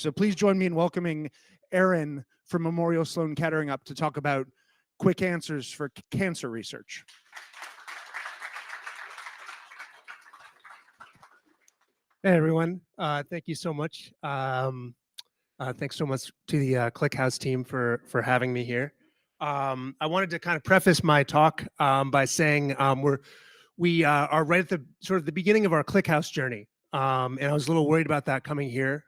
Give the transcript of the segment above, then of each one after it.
So please join me in welcoming Aaron from Memorial Sloan Kettering up to talk about quick answers for cancer research. Hey everyone, thank you so much. Thanks so much to the ClickHouse team for having me here. I wanted to kind of preface my talk by saying we are right at the sort of the beginning of our ClickHouse journey, and I was a little worried about that coming here.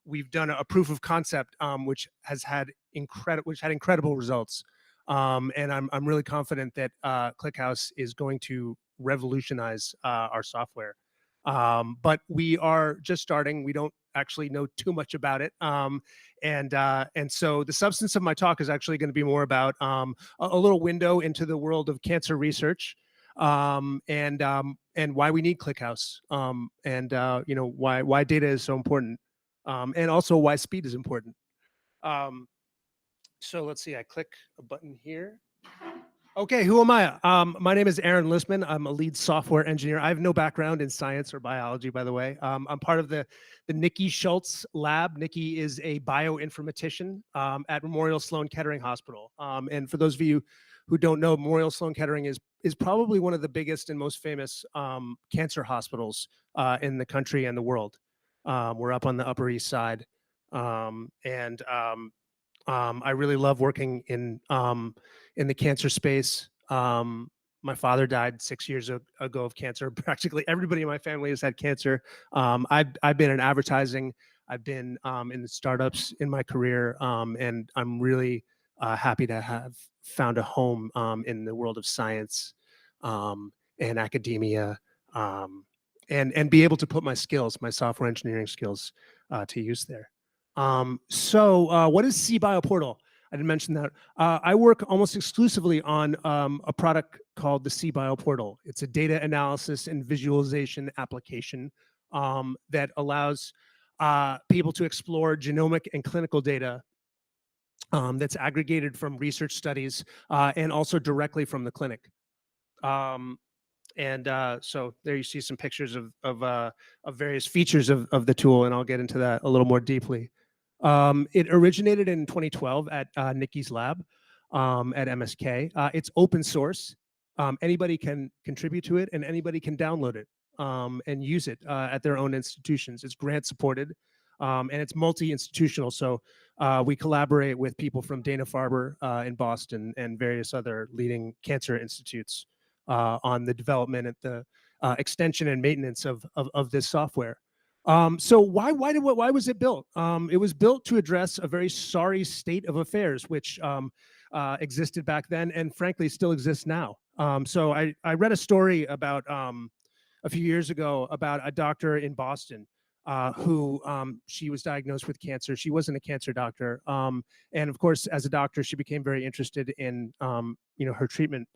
We've done a proof of concept which had incredible results, and I'm really confident that ClickHouse is going to revolutionize our software. But we are just starting. We don't actually know too much about it. And so the substance of my talk is actually going to be more about a little window into the world of cancer research, and why we need ClickHouse, and why data is so important, and also why speed is important. So let's see, I click a button here. Okay, who am I? My name is Aaron Lisman. I'm a lead software engineer. I have no background in science or biology, by the way. I'm part of the Nikki Schultz lab. Nikki is a bioinformatician at Memorial Sloan Kettering Hospital. And for those of you who don't know, Memorial Sloan Kettering is probably one of the biggest and most famous cancer hospitals in the country and the world. We're up on the Upper East Side. I really love working in the cancer space. My father died 6 years ago of cancer. Practically everybody in my family has had cancer. I've been in advertising. I've been in the startups in my career, and I'm really happy to have found a home in the world of science and academia, and be able to put my skills, my software engineering skills, to use there. What is CBioPortal? I didn't mention that. I work almost exclusively on a product called the CBioPortal. It's a data analysis and visualization application that allows people to explore genomic and clinical data that's aggregated from research studies and also directly from the clinic. So there you see some pictures of various features of the tool, and I'll get into that a little more deeply. It originated in 2012 at Nikki's lab at MSK. It's open source. Anybody can contribute to it, and anybody can download it and use it at their own institutions. It's grant supported, and it's multi-institutional. So we collaborate with people from Dana-Farber in Boston and various other leading cancer institutes on the development and the extension and maintenance of this software. So why was it built? It was built to address a very sorry state of affairs, which existed back then and frankly still exists now. So I read a story about a few years ago about a doctor in Boston who she was diagnosed with cancer. She wasn't a cancer doctor, and of course, as a doctor, she became very interested in her treatment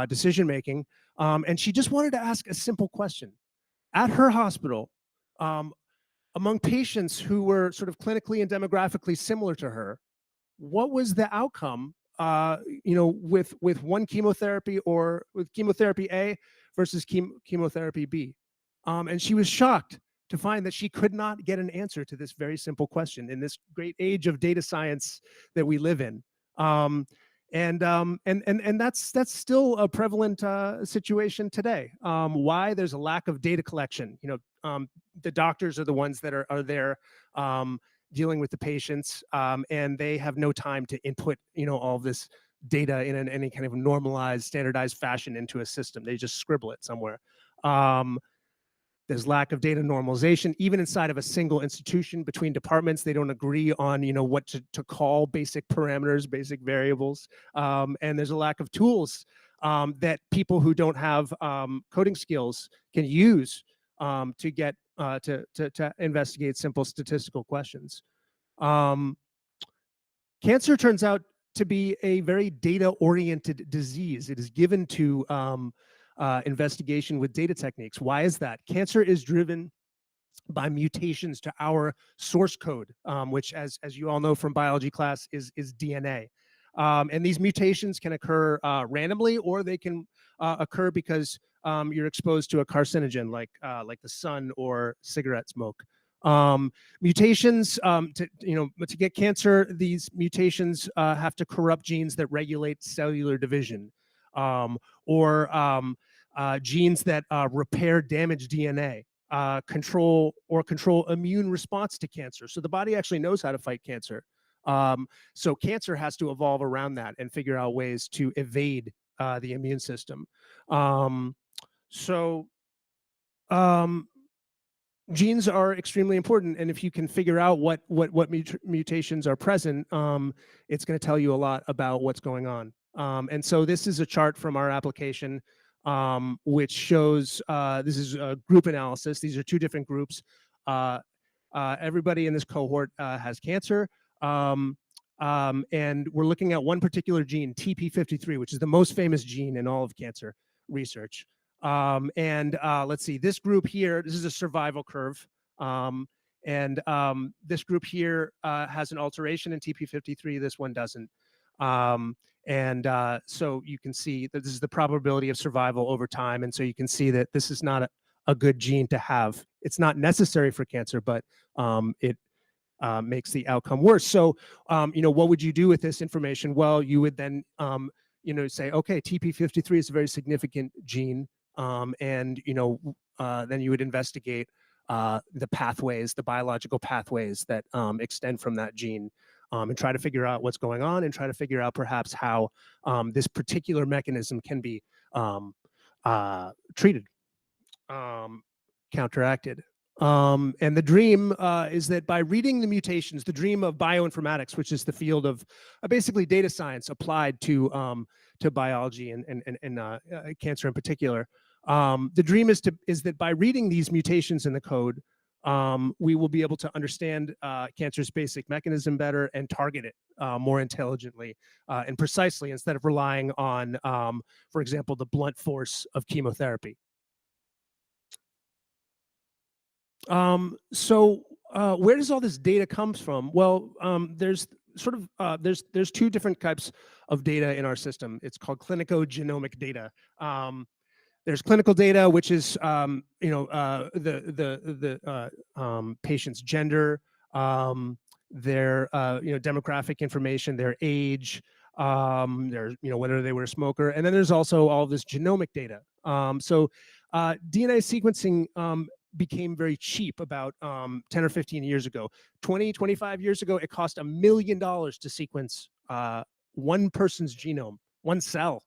decision making, and she just wanted to ask a simple question at her hospital. Among patients who were sort of clinically and demographically similar to her, what was the outcome, with one chemotherapy or with chemotherapy A versus chemotherapy B? And she was shocked to find that she could not get an answer to this very simple question in this great age of data science that we live in. And that's still a prevalent situation today. Why? There's a lack of data collection. The doctors are the ones that are there dealing with the patients, and they have no time to input all of this data in any kind of normalized, standardized fashion into a system. They just scribble it somewhere. There's lack of data normalization, even inside of a single institution between departments. They don't agree on, what to call basic parameters, basic variables. And there's a lack of tools that people who don't have coding skills can use to get to investigate simple statistical questions. Cancer turns out to be a very data-oriented disease. It is given to investigation with data techniques. Why is that? Cancer is driven by mutations to our source code, which, as you all know from biology class, is DNA. And these mutations can occur randomly, or they can occur because you're exposed to a carcinogen like the sun or cigarette smoke. Mutations, to get cancer, these mutations have to corrupt genes that regulate cellular division, or genes that repair damaged DNA, control immune response to cancer. So the body actually knows how to fight cancer. So cancer has to evolve around that and figure out ways to evade the immune system. So genes are extremely important, and if you can figure out what mutations are present, it's going to tell you a lot about what's going on. And so this is a chart from our application, which shows this is a group analysis. These are two different groups. Everybody in this cohort has cancer, and we're looking at one particular gene, TP53, which is the most famous gene in all of cancer research. Let's see, this group here, this is a survival curve. This group here has an alteration in TP53, this one doesn't. So you can see that this is the probability of survival over time. And so you can see that this is not a good gene to have. It's not necessary for cancer, but it makes the outcome worse. So, what would you do with this information? Well, you would then, say, okay, TP53 is a very significant gene. Then you would investigate the pathways, the biological pathways that extend from that gene, and try to figure out what's going on, and try to figure out perhaps how this particular mechanism can be treated, counteracted. And the dream is that by reading the mutations, the dream of bioinformatics, which is the field of basically data science applied to biology and cancer in particular, the dream is that by reading these mutations in the code, we will be able to understand cancer's basic mechanism better and target it more intelligently and precisely, instead of relying on, for example, the blunt force of chemotherapy. Where does all this data comes from? Well, there's there's two different types of data in our system. It's called clinico-genomic data. There's clinical data, which is patient's gender, their demographic information, their age, their whether they were a smoker, and then there's also all this genomic data. DNA sequencing became very cheap about 10 or 15 years ago. 20, 25 years ago, it cost $1 million to sequence one person's genome, one cell.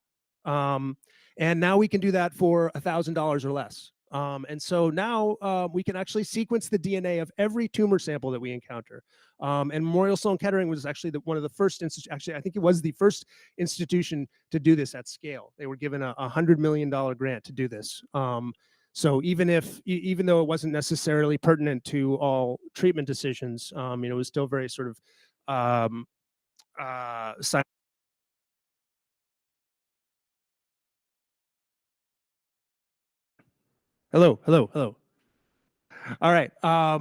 And now we can do that for $1,000 or less. And so now we can actually sequence the DNA of every tumor sample that we encounter. And Memorial Sloan Kettering was actually one of the first actually, I think it was the first institution to do this at scale. They were given a $100 million grant to do this. So even though it wasn't necessarily pertinent to all treatment decisions, it was still very sort of Hello. All right. What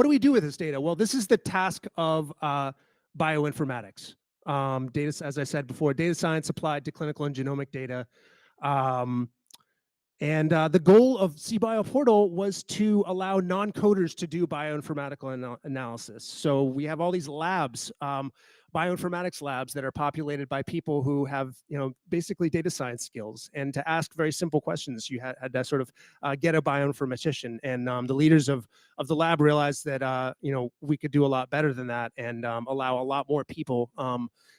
do we do with this data? Well, this is the task of bioinformatics. Data, as I said before, data science applied to clinical and genomic data. The goal of CBioPortal was to allow non-coders to do bioinformatical analysis. So we have all these labs, bioinformatics labs, that are populated by people who have, basically data science skills. And to ask very simple questions, you had to sort of get a bioinformatician. And the leaders of the lab realized that, we could do a lot better than that, and allow a lot more people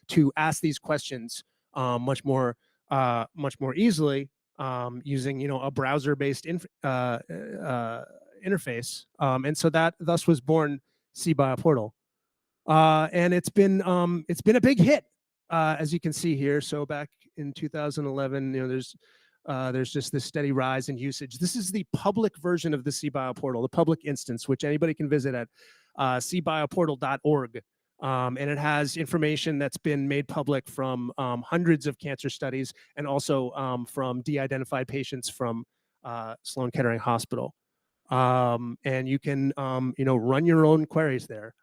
to ask these questions much more easily. Using a browser-based interface, and so that thus was born CBioPortal, and it's been a big hit, as you can see here. So back in 2011, there's just this steady rise in usage. This is the public version of the CBioPortal, the public instance, which anybody can visit at cbioportal.org. And it has information that's been made public from hundreds of cancer studies, and also from de-identified patients from Sloan Kettering Hospital. And you can, run your own queries there.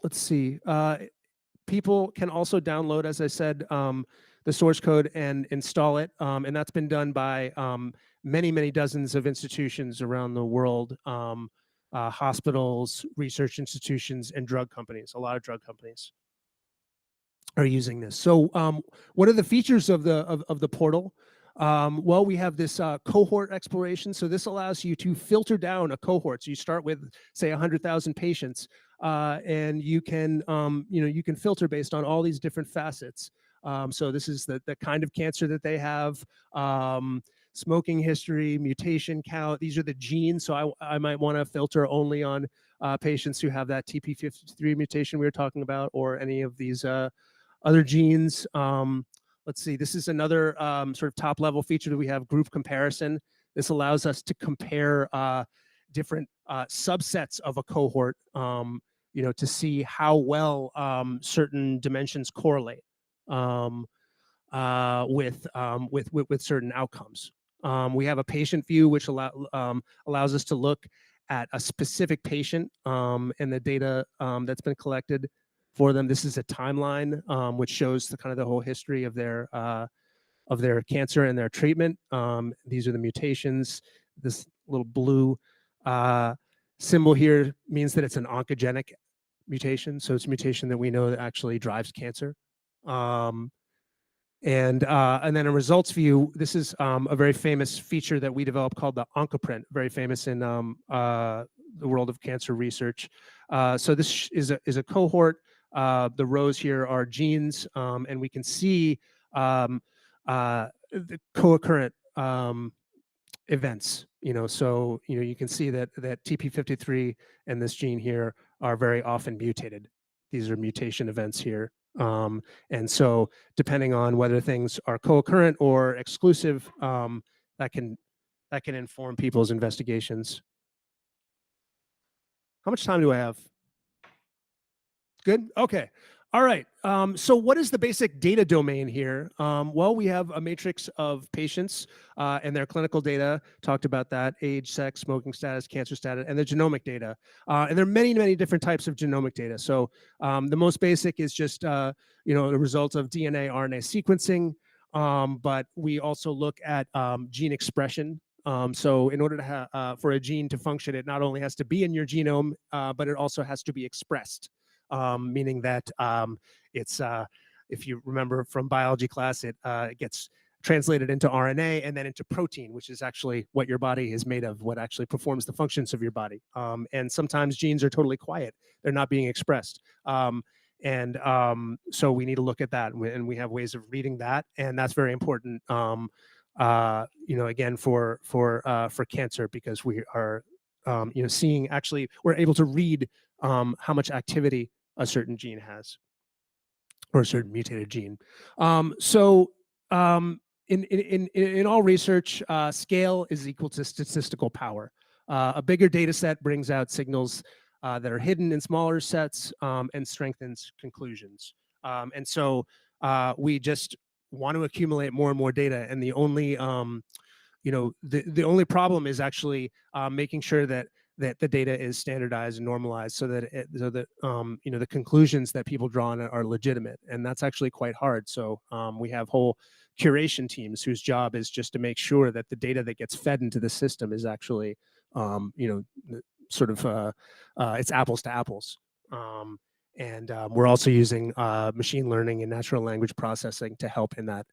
Let's see. People can also download, as I said, the source code and install it. And that's been done by many dozens of institutions around the world, hospitals, research institutions, and drug companies. A lot of drug companies are using this. So what are the features of the portal? Well, we have this cohort exploration. So this allows you to filter down a cohort. So you start with, say, 100,000 patients, and you can you can filter based on all these different facets. So this is the kind of cancer that they have, smoking history, mutation count. These are the genes. So I might want to filter only on patients who have that TP53 mutation we were talking about, or any of these other genes. Let's see, this is another sort of top level feature that we have, group comparison. This allows us to compare different subsets of a cohort, to see how well certain dimensions correlate with certain outcomes. We have a patient view, which allows us to look at a specific patient and the data that's been collected for them. This is a timeline which shows the kind of the whole history of their cancer and their treatment. These are the mutations. This little blue symbol here means that it's an oncogenic mutation. So it's a mutation that we know that actually drives cancer. And then a results view. This is a very famous feature that we developed called the OncoPrint, very famous in the world of cancer research. So this is a cohort. The rows here are genes, and we can see the co-occurrent events. So you can see that TP53 and this gene here are very often mutated. These are mutation events here. And so depending on whether things are co-occurrent or exclusive, that can inform people's investigations. How much time do I have? Good. Okay. All right. So what is the basic data domain here? Well, we have a matrix of patients and their clinical data, talked about that, age, sex, smoking status, cancer status, and the genomic data. And there are many different types of genomic data. So the most basic is just, the result of DNA, RNA sequencing. But we also look at gene expression. So in order to for a gene to function, it not only has to be in your genome, but it also has to be expressed. Meaning that it's, if you remember from biology class, it gets translated into RNA and then into protein, which is actually what your body is made of, what actually performs the functions of your body. And sometimes genes are totally quiet. They're not being expressed. So we need to look at that, and we have ways of reading that, and that's very important, again, for cancer, because we are, seeing, actually, we're able to read how much activity a certain gene has, or a certain mutated gene. In all research, scale is equal to statistical power. A bigger data set brings out signals that are hidden in smaller sets, and strengthens conclusions. And so we just want to accumulate more and more data, and the only the only problem is actually making sure that the data is standardized and normalized, so that the conclusions that people draw on it are legitimate, and that's actually quite hard. So we have whole curation teams whose job is just to make sure that the data that gets fed into the system is actually it's apples to apples. We're also using machine learning and natural language processing to help in that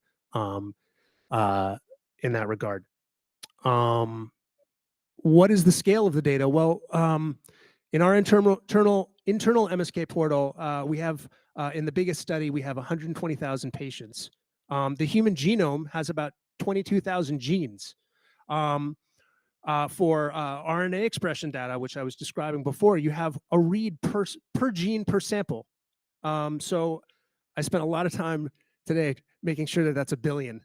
regard. What is the scale of the data? Well, in our internal MSK portal, we have, in the biggest study, we have 120,000 patients. The human genome has about 22,000 genes. For RNA expression data, which I was describing before, you have a read per gene per sample. So I spent a lot of time today making sure that that's a billion,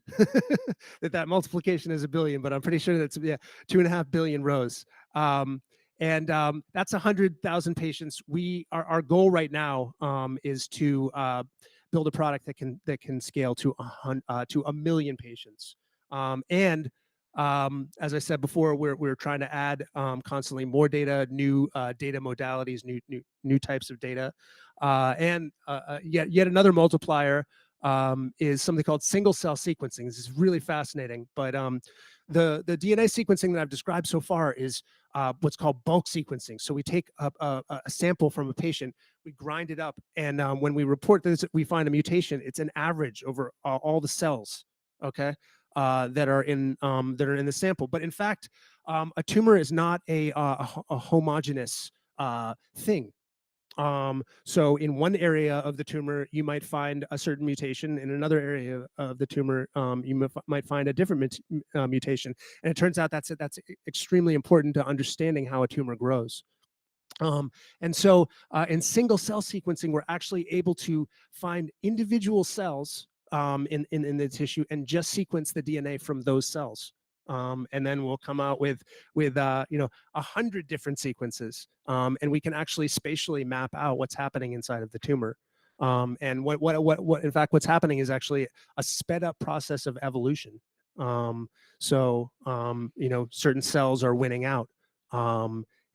that multiplication is a billion, but I'm pretty sure that's 2.5 billion rows. That's 100,000 patients. Our goal right now is to build a product that can scale to 1 million patients. As I said before, we're trying to add constantly more data, new data modalities, new types of data, and yet another multiplier is something called single cell sequencing. This is really fascinating, but the DNA sequencing that I've described so far is what's called bulk sequencing. So we take a sample from a patient, we grind it up, and when we report this, we find a mutation. It's an average over all the cells, okay, that are in the sample. But in fact, a tumor is not a homogeneous thing. So in one area of the tumor, you might find a certain mutation. In another area of the tumor, you might find a different mutation. And it turns out that's extremely important to understanding how a tumor grows. And so in single cell sequencing, we're actually able to find individual cells in the tissue and just sequence the DNA from those cells. And then we'll come out with 100 different sequences, and we can actually spatially map out what's happening inside of the tumor. And what in fact what's happening is actually a sped up process of evolution. Certain cells are winning out,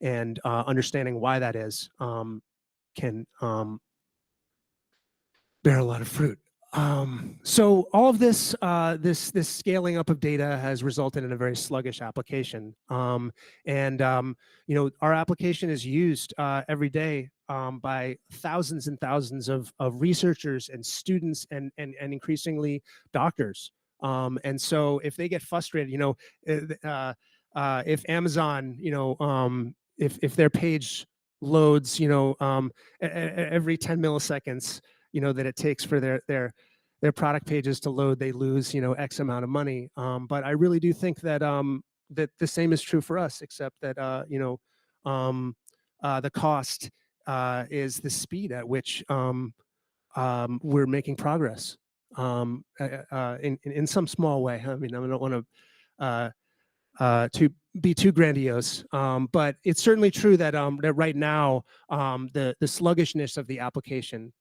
and understanding why that is can bear a lot of fruit. So all of this scaling up of data has resulted in a very sluggish application. Our application is used every day by thousands and thousands of researchers and students and increasingly doctors. And so if they get frustrated, if Amazon, if their page loads, every 10 milliseconds, that it takes for their product pages to load, they lose, X amount of money. But I really do think that that the same is true for us, except that the cost is the speed at which we're making progress in some small way. I mean, I don't want to be too grandiose, but it's certainly true that that right now the sluggishness of the application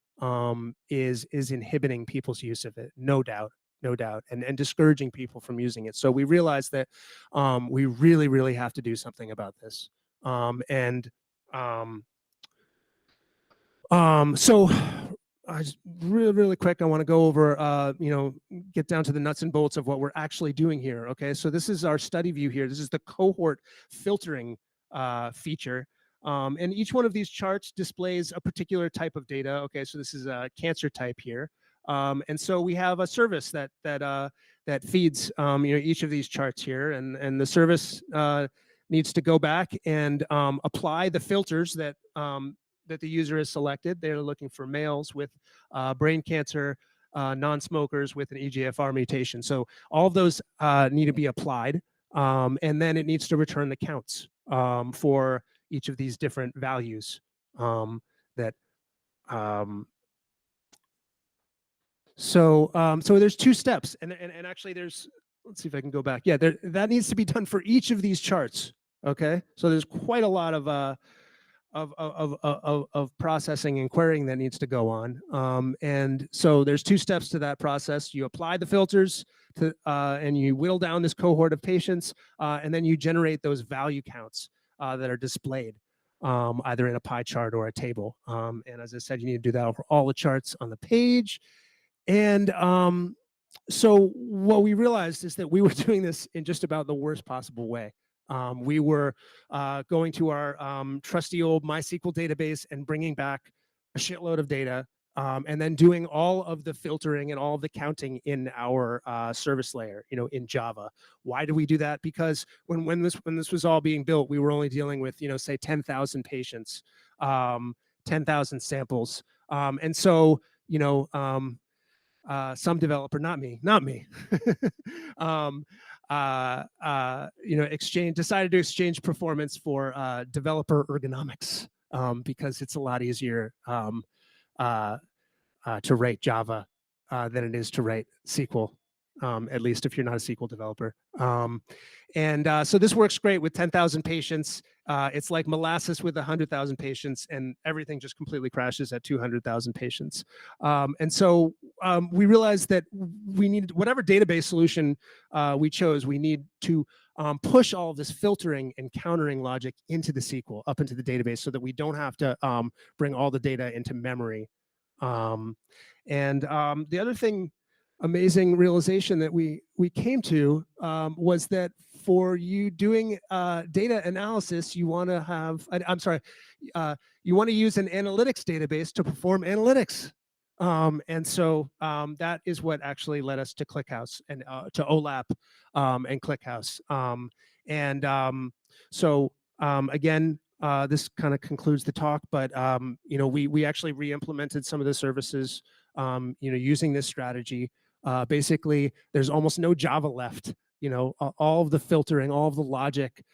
is inhibiting people's use of it, no doubt, and discouraging people from using it. So we realize that we really have to do something about this. So really quick, I want to go over, get down to the nuts and bolts of what we're actually doing here. Okay, so this is our study view here. This is the cohort filtering feature. And each one of these charts displays a particular type of data. Okay, so this is a cancer type here. And so we have a service that feeds each of these charts here, and the service needs to go back and apply the filters that the user has selected. They're looking for males with brain cancer, non-smokers with an EGFR mutation. So all of those need to be applied, and then it needs to return the counts for each of these different values so there's two steps, and actually there's, let's see if I can go back. Yeah, that needs to be done for each of these charts. Okay, so there's quite a lot of processing and querying that needs to go on. And so there's two steps to that process. You apply the filters to, and you whittle down this cohort of patients, and then you generate those value counts that are displayed either in a pie chart or a table. And as I said, you need to do that over all the charts on the page. And so what we realized is that we were doing this in just about the worst possible way. We were going to our trusty old MySQL database and bringing back a shitload of data, and then doing all of the filtering and all of the counting in our service layer, in Java. Why do we do that? Because when this was all being built, we were only dealing with, say 10,000 patients, 10,000 samples, and so some developer, not me, decided to exchange performance for developer ergonomics, because it's a lot easier to write Java than it is to write SQL, at least if you're not a SQL developer. So this works great with 10,000 patients. It's like molasses with 100,000 patients, and everything just completely crashes at 200,000 patients. So we realized that we needed, whatever database solution we chose, we need to push all of this filtering and countering logic into the SQL, up into the database, so that we don't have to bring all the data into memory. The other thing, amazing realization that we came to was that for you doing data analysis, you want to have, I'm sorry, you want to use an analytics database to perform analytics. That is what actually led us to ClickHouse and to OLAP and ClickHouse. Again, this kind of concludes the talk, but we actually re-implemented some of the services using this strategy. Basically, there's almost no Java left. All of the filtering, all of the logic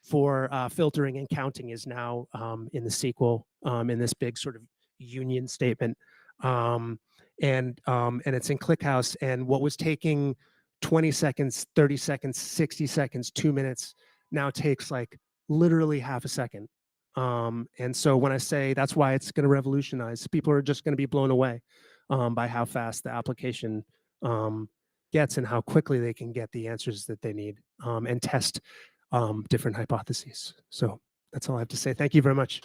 for filtering and counting is now in the SQL in this big sort of union statement, and it's in ClickHouse. And what was taking 20 seconds, 30 seconds, 60 seconds, 2 minutes now takes like literally half a second. And so when I say that's why it's going to revolutionize, people are just going to be blown away by how fast the application gets and how quickly they can get the answers that they need and test different hypotheses. So that's all I have to say. Thank you very much.